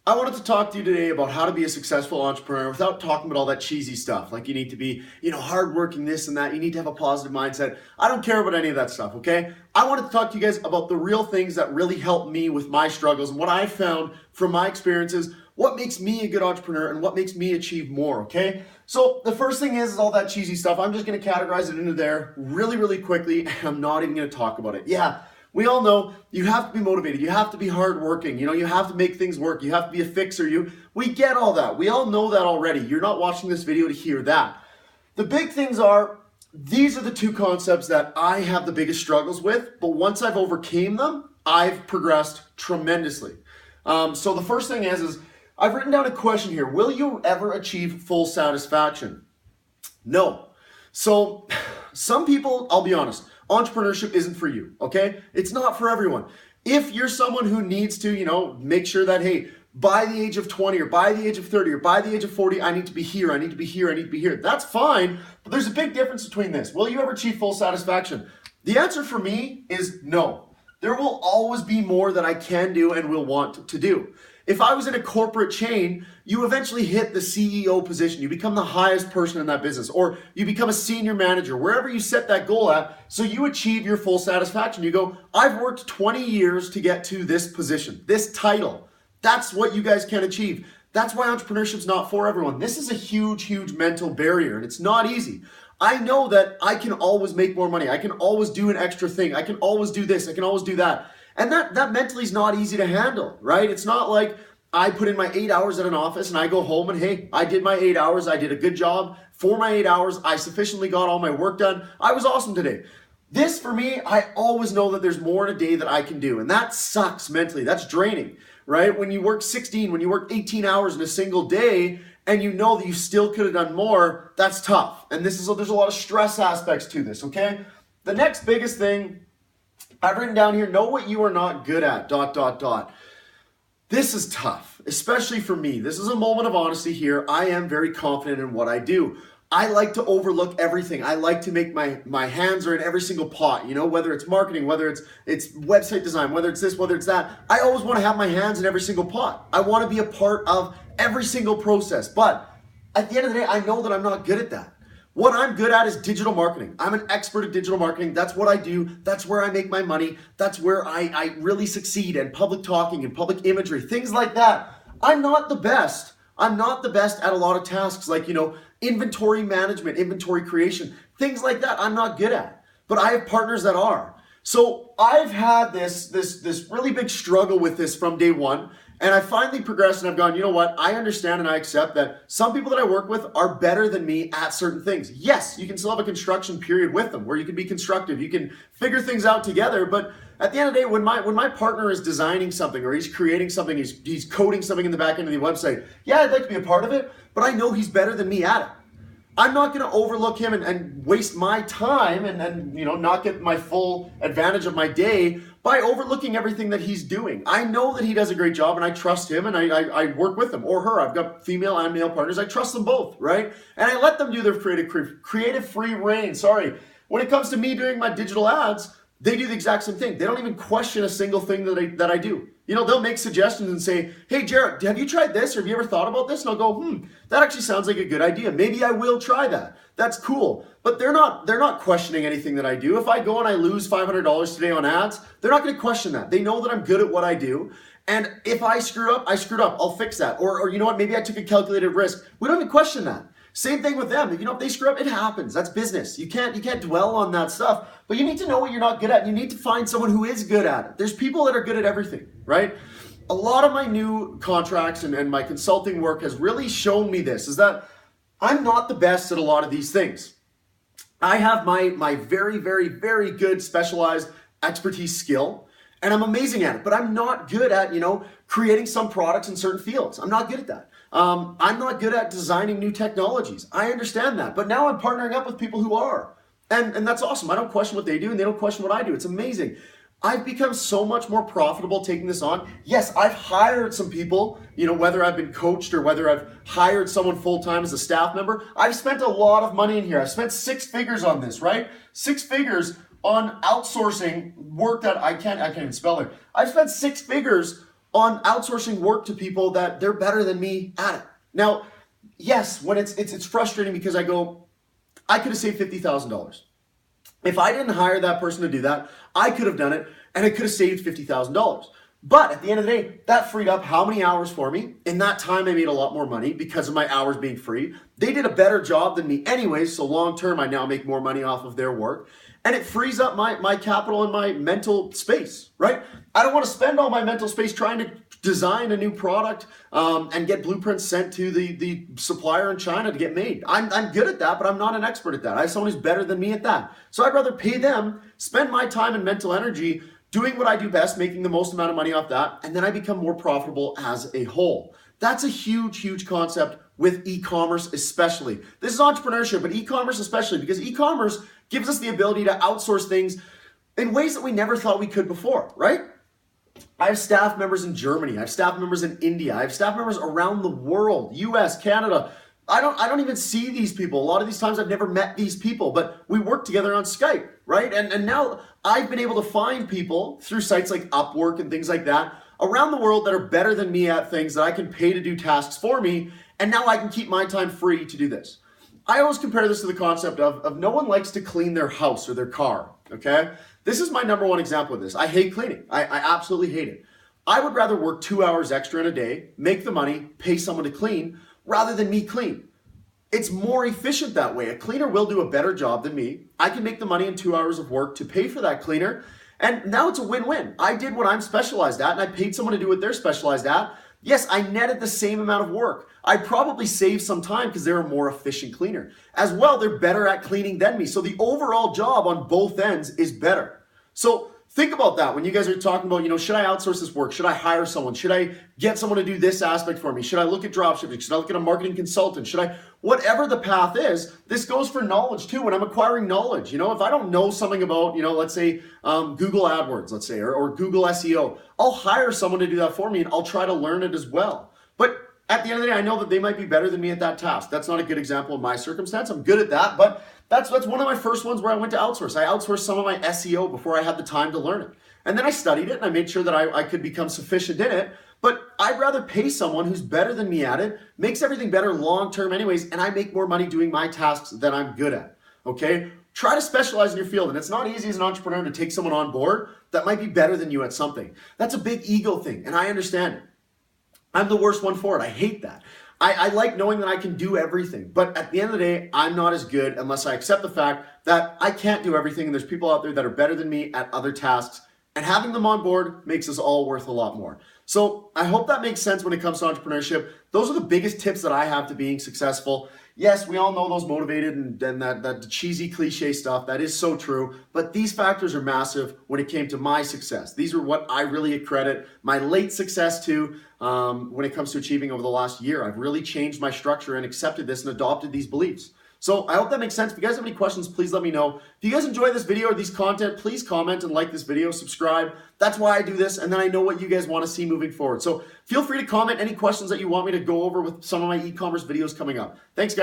I wanted to talk to you today about how to be a successful entrepreneur without talking about all that cheesy stuff. Like you need to be, hardworking, this and that. You need to have a positive mindset. I don't care about any of that stuff, okay? I wanted to talk to you guys about the real things that really help me with my struggles and what I found from my experiences, what makes me a good entrepreneur and what makes me achieve more, okay? So the first thing is all that cheesy stuff. I'm just gonna categorize it into there really, really quickly. And I'm not even gonna talk about it. Yeah. We all know you have to be motivated. You have to be hardworking. You have to make things work. You have to be a fixer. We get all that. We all know that already. You're not watching this video to hear that. The big things are, these are the two concepts that I have the biggest struggles with, but once I've overcame them, I've progressed tremendously. So the first thing is I've written down a question here. Will you ever achieve full satisfaction? No. So some people, I'll be honest, entrepreneurship isn't for you, okay? It's not for everyone. If you're someone who needs to, make sure that, hey, by the age of 20 or by the age of 30 or by the age of 40, I need to be here, I need to be here, I need to be here. That's fine, but there's a big difference between this. Will you ever achieve full satisfaction? The answer for me is no. There will always be more that I can do and will want to do. If I was in a corporate chain, you eventually hit the CEO position. You become the highest person in that business, or you become a senior manager, wherever you set that goal at, so you achieve your full satisfaction. You go, I've worked 20 years to get to this position, this title. That's what you guys can achieve. That's why entrepreneurship's not for everyone. This is a huge, huge mental barrier, and it's not easy. I know that I can always make more money. I can always do an extra thing. I can always do this. I can always do that. And that mentally is not easy to handle, right? It's not like I put in my 8 hours at an office and I go home and, hey, I did my 8 hours. I did a good job for my 8 hours. I sufficiently got all my work done. I was awesome today. This, for me, I always know that there's more in a day that I can do. And that sucks mentally. That's draining, right? When you work 18 hours in a single day and you know that you still could have done more, that's tough. And there's a lot of stress aspects to this, okay? The next biggest thing I've written down here, know what you are not good at, ... This is tough, especially for me. This is a moment of honesty here. I am very confident in what I do. I like to overlook everything. I like to make my hands are in every single pot, whether it's marketing, whether it's website design, whether it's this, whether it's that. I always want to have my hands in every single pot. I want to be a part of every single process. But at the end of the day, I know that I'm not good at that. What I'm good at is digital marketing. I'm an expert at digital marketing. That's what I do. That's where I make my money. That's where I really succeed, and public talking and public imagery, things like that. I'm not the best. I'm not the best at a lot of tasks like, inventory management, inventory creation, things like that I'm not good at. But I have partners that are. So I've had this really big struggle with this from day one. And I finally progressed and I've gone, you know what? I understand and I accept that some people that I work with are better than me at certain things. Yes, you can still have a construction period with them where you can be constructive. You can figure things out together. But at the end of the day, when my partner is designing something or he's creating something, he's coding something in the back end of the website, yeah, I'd like to be a part of it, but I know he's better than me at it. I'm not going to overlook him and waste my time and not get my full advantage of my day by overlooking everything that he's doing. I know that he does a great job and I trust him and I work with him or her. I've got female and male partners. I trust them both, right? And I let them do their creative free reign. When it comes to me doing my digital ads, they do the exact same thing. They don't even question a single thing that I do. They'll make suggestions and say, hey, Jarrett, have you tried this? Or have you ever thought about this? And I'll go, that actually sounds like a good idea. Maybe I will try that. That's cool. But they're not questioning anything that I do. If I go and I lose $500 today on ads, they're not going to question that. They know that I'm good at what I do. And if I screw up, I screwed up. I'll fix that. Or you know what? Maybe I took a calculated risk. We don't even question that. Same thing with them. If they screw up, it happens. That's business. You can't dwell on that stuff. But you need to know what you're not good at. You need to find someone who is good at it. There's people that are good at everything, right? A lot of my new contracts and my consulting work has really shown me this, is that I'm not the best at a lot of these things. I have my very, very, very good specialized expertise skill, and I'm amazing at it, but I'm not good at, creating some products in certain fields. I'm not good at that. I'm not good at designing new technologies. I understand that, but now I'm partnering up with people who are. And that's awesome. I don't question what they do and they don't question what I do. It's amazing. I've become so much more profitable taking this on. Yes, I've hired some people, whether I've been coached or whether I've hired someone full-time as a staff member. I've spent a lot of money in here. I've spent 6 figures on this, right? 6 figures on outsourcing work that I can't even spell it. I've spent 6 figures on outsourcing work to people that they're better than me at it. Now, yes, when it's frustrating because I could have saved $50,000. If I didn't hire that person to do that, I could have done it and I could have saved $50,000. But at the end of the day, that freed up how many hours for me? In that time, I made a lot more money because of my hours being free. They did a better job than me anyways, so long term, I now make more money off of their work. And it frees up my capital and my mental space, right? I don't want to spend all my mental space trying to design a new product and get blueprints sent to the supplier in China to get made. I'm good at that, but I'm not an expert at that. I have someone who's better than me at that. So I'd rather pay them, spend my time and mental energy doing what I do best, making the most amount of money off that, and then I become more profitable as a whole. That's a huge, huge concept with e-commerce especially. This is entrepreneurship, but e-commerce especially, because e-commerce gives us the ability to outsource things in ways that we never thought we could before, right? I have staff members in Germany. I have staff members in India. I have staff members around the world, US, Canada. I don't even see these people. A lot of these times I've never met these people, but we work together on Skype, right? And now I've been able to find people through sites like Upwork and things like that around the world that are better than me at things that I can pay to do tasks for me. And now I can keep my time free to do this. I always compare this to the concept of no one likes to clean their house or their car, okay? This is my number one example of this. I hate cleaning. I absolutely hate it. I would rather work 2 hours extra in a day, make the money, pay someone to clean, rather than me clean. It's more efficient that way. A cleaner will do a better job than me. I can make the money in 2 hours of work to pay for that cleaner. And now it's a win-win. I did what I'm specialized at and I paid someone to do what they're specialized at. Yes, I netted the same amount of work. I probably saved some time because they're a more efficient cleaner. As well, they're better at cleaning than me. So the overall job on both ends is better. So think about that when you guys are talking about, should I outsource this work? Should I hire someone? Should I get someone to do this aspect for me? Should I look at dropshipping? Should I look at a marketing consultant? Whatever the path is, this goes for knowledge too. When I'm acquiring knowledge, if I don't know something about, let's say Google AdWords, let's say, or Google SEO, I'll hire someone to do that for me and I'll try to learn it as well. But at the end of the day, I know that they might be better than me at that task. That's not a good example of my circumstance. I'm good at that, but that's one of my first ones where I went to outsource. I outsourced some of my SEO before I had the time to learn it. And then I studied it and I made sure that I could become sufficient in it. But I'd rather pay someone who's better than me at it, makes everything better long-term anyways, and I make more money doing my tasks that I'm good at, okay? Try to specialize in your field. And it's not easy as an entrepreneur to take someone on board that might be better than you at something. That's a big ego thing, and I understand it. I'm the worst one for it. I hate that. I like knowing that I can do everything, but at the end of the day, I'm not as good unless I accept the fact that I can't do everything and there's people out there that are better than me at other tasks, and having them on board makes us all worth a lot more. So I hope that makes sense when it comes to entrepreneurship. Those are the biggest tips that I have to being successful. Yes, we all know those motivated and that cheesy cliche stuff. That is so true. But these factors are massive when it came to my success. These are what I really accredit my late success to when it comes to achieving over the last year. I've really changed my structure and accepted this and adopted these beliefs. So I hope that makes sense. If you guys have any questions, please let me know. If you guys enjoy this video or these content, please comment and like this video, subscribe. That's why I do this, and then I know what you guys want to see moving forward. So feel free to comment any questions that you want me to go over with some of my e-commerce videos coming up. Thanks, guys.